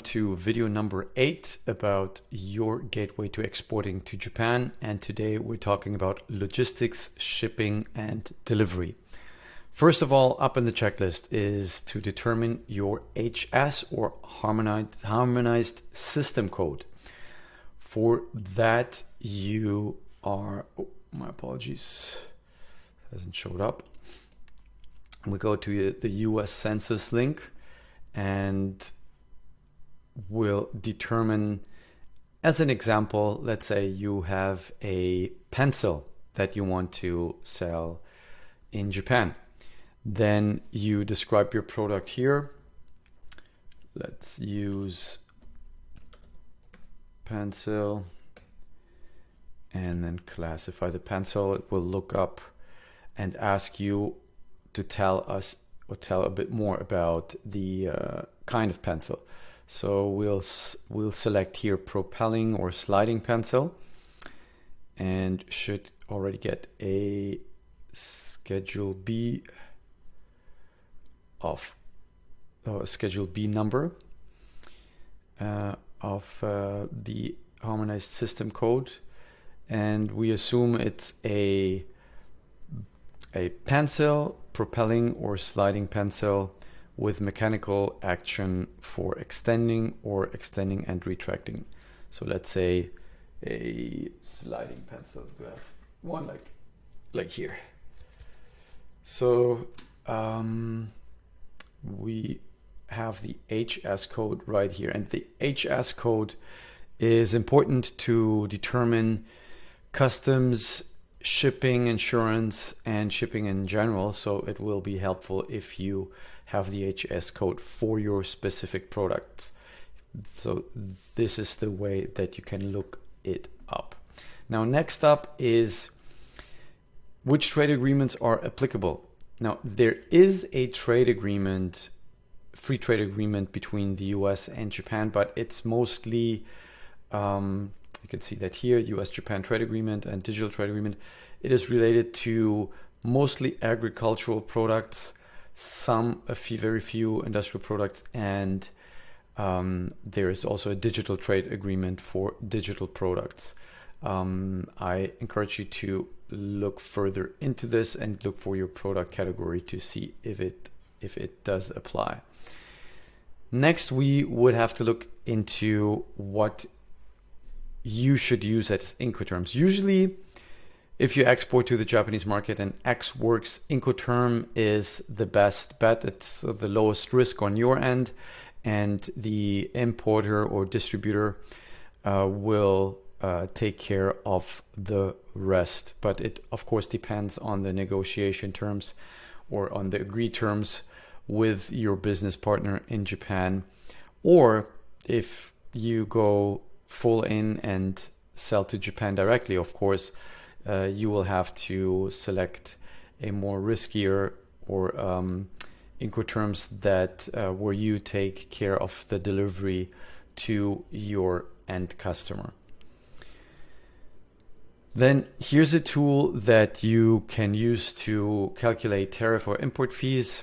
to video number 8 about your gateway to exporting to Japan. And today we're talking about logistics, shipping, and delivery. First of all, up in the checklist is to determine your HS or harmonized system code. For that, you are, my apologies, hasn't showed up. We go to the US Census link and we'll determine, as an example, let's say you have a pencil that you want to sell in Japan. Then you describe your product here. Let's use pencil and then classify the pencil. It will look up and ask you to tell us or tell a bit more about the kind of pencil. So we'll select here propelling or sliding pencil and should already get a Schedule B of Schedule B number of the harmonized system code, and we assume it's a pencil, propelling or sliding pencil with mechanical action for extending and retracting. So let's say a sliding pencil. We have one like here. So we have the HS code right here, and the HS code is important to determine customs, shipping, insurance, and shipping in general. So it will be helpful if you have the HS code for your specific products. So this is the way that you can look it up. Now, next up is which trade agreements are applicable. Now, there is a trade agreement, free trade agreement between the US and Japan, but it's mostly, you can see that here, US-Japan trade agreement and digital trade agreement. It is related to mostly agricultural products, very few industrial products, and there is also a digital trade agreement for digital products. I encourage you to look further into this and look for your product category to see if it does apply. Next, we would have to look into what you should use as Inco Terms. Usually, if you export to the Japanese market and X works, Inco Term is the best bet. It's the lowest risk on your end, and the importer or distributor will take care of the rest. But it, of course, depends on the negotiation terms or on the agreed terms with your business partner in Japan. Or if you go full in and sell to Japan directly, of course, you will have to select a more riskier or Inco Terms that where you take care of the delivery to your end customer. Then here's a tool that you can use to calculate tariff or import fees.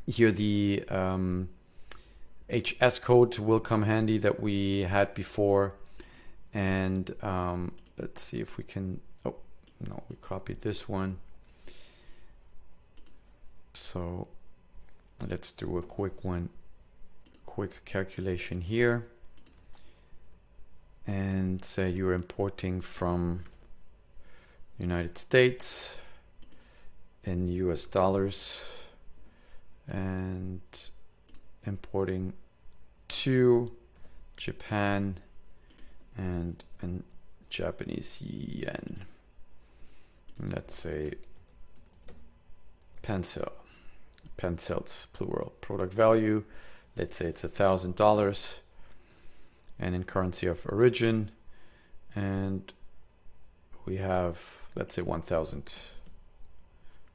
Here the HS code will come handy that we had before. And let's see if we can, oh, no, we copied this one. So let's do a quick calculation here. And say you're importing from United States in US dollars and importing to Japan and in Japanese yen. Let's say pencils plural. Product value, let's say it's $1,000, and in currency of origin, and we have, let's say 1,000,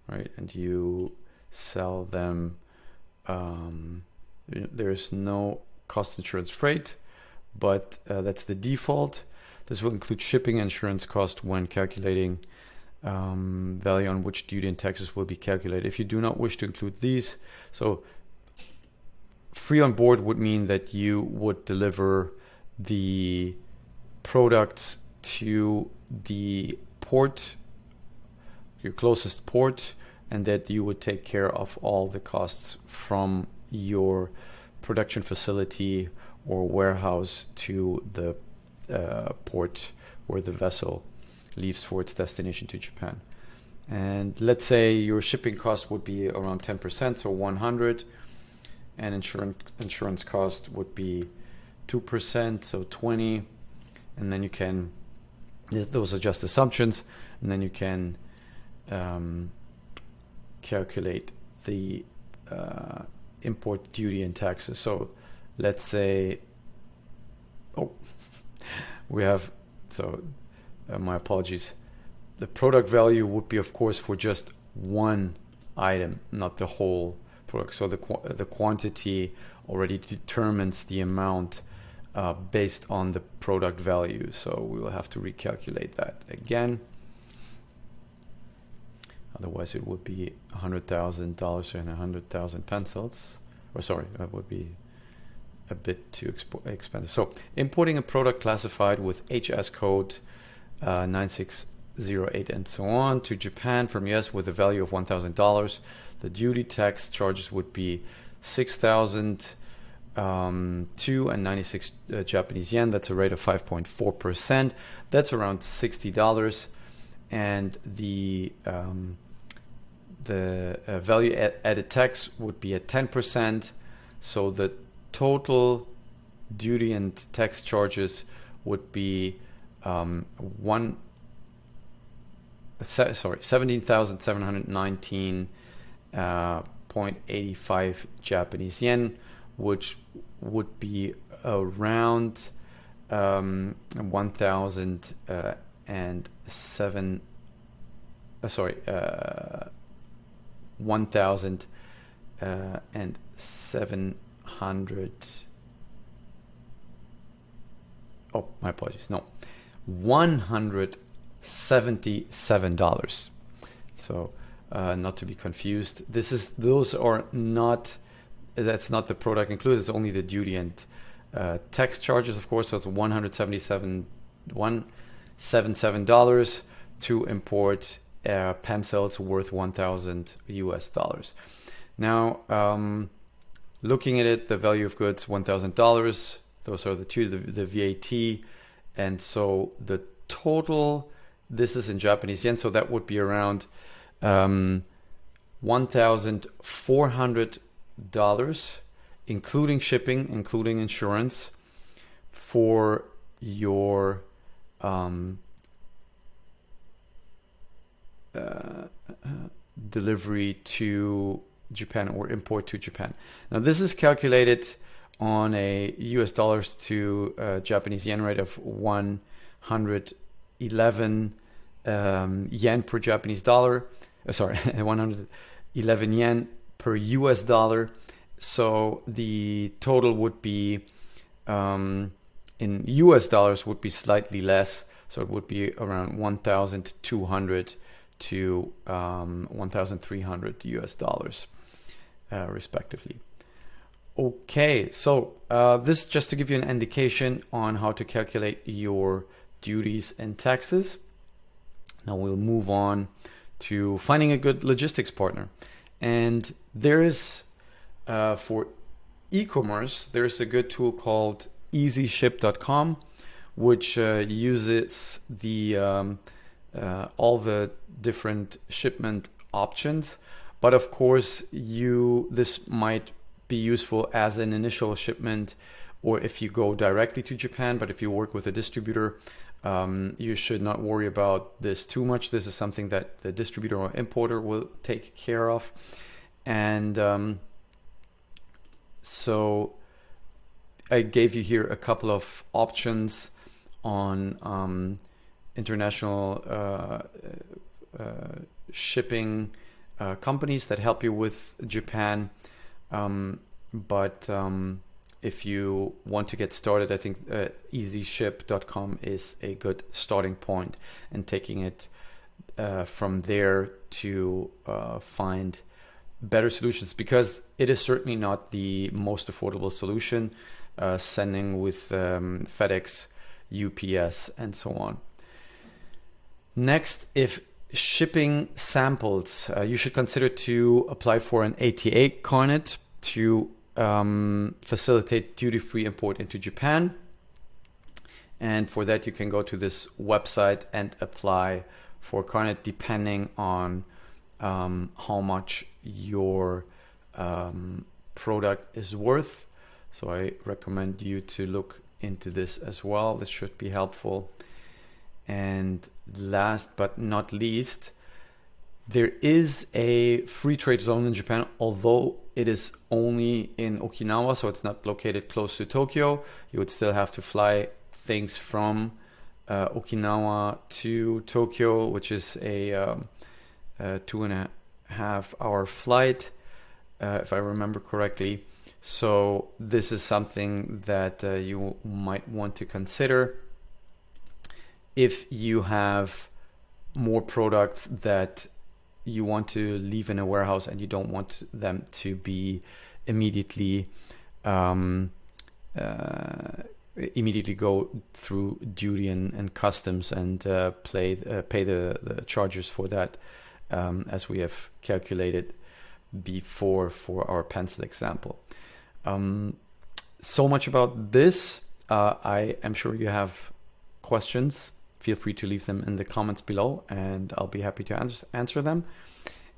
right? And you sell them, there's no cost insurance freight, but that's the default. This will include shipping insurance cost when calculating value on which duty and taxes will be calculated. If you do not wish to include these, so free on board would mean that you would deliver the products to the port, your closest port, and that you would take care of all the costs from your production facility or warehouse to the port where the vessel leaves for its destination to Japan. And let's say your shipping cost would be around 10%, so 100, and insurance cost would be 2%, so 20. And then you can, those are just assumptions, and then you can calculate the import duty and taxes. So let's say, my apologies. The product value would be, of course, for just one item, not the whole product. So the quantity already determines the amount based on the product value. So we will have to recalculate that again. Otherwise, it would be $100,000 and 100,000 pencils. Or sorry, that would be a bit too expensive. So importing a product classified with HS code 9608 and so on to Japan from US with a value of $1,000, the duty tax charges would be 6,002 and 96 Japanese yen. That's a rate of 5.4%. That's around $60. And the value added tax would be at 10%. So the total duty and tax charges would be 17,719.85 Japanese yen, which would be around 1,700. Oh, my apologies. No, $177. So not to be confused. That's not the product included. It's only the duty and tax charges, of course. So it's $177 to import pencils worth $1,000 US. Now, looking at it, the value of goods $1,000. Those are the two, the VAT, and so the total. This is in Japanese yen, so that would be around $1,400, including shipping, including insurance, for your delivery to Japan or import to Japan. Now, this is calculated on a US dollars to Japanese yen rate of 111 yen per Japanese dollar. 111 yen per US dollar. So the total would be in US dollars would be slightly less. So it would be around 1,200 to 1,300 US dollars, respectively. Okay, so this just to give you an indication on how to calculate your duties and taxes. Now we'll move on to finding a good logistics partner. And there is, for e-commerce, there's a good tool called easyship.com, which uses the all the different shipment options. But of course, this might be useful as an initial shipment, or if you go directly to Japan. But if you work with a distributor, you should not worry about this too much. This is something that the distributor or importer will take care of. And so I gave you here a couple of options on international shipping companies that help you with Japan. But if you want to get started, I think easyship.com is a good starting point, and taking it from there to find better solutions, because it is certainly not the most affordable solution, sending with FedEx, UPS, and so on. Next, if shipping samples, you should consider to apply for an ATA carnet to facilitate duty-free import into Japan. And for that, you can go to this website and apply for carnet depending on how much your product is worth. So I recommend you to look into this as well. This should be helpful. And last but not least, there is a free trade zone in Japan, although it is only in Okinawa, so it's not located close to Tokyo. You would still have to fly things from Okinawa to Tokyo, which is a 2.5-hour flight, if I remember correctly. So this is something that you might want to consider if you have more products that you want to leave in a warehouse and you don't want them to be immediately go through duty and customs and pay the charges for that, as we have calculated before for our pencil example. So much about this. I am sure you have questions. Feel free to leave them in the comments below and I'll be happy to answer them.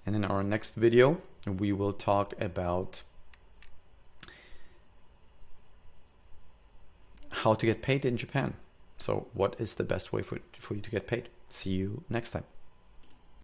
And in our next video, we will talk about how to get paid in Japan. So what is the best way for you to get paid? See you next time.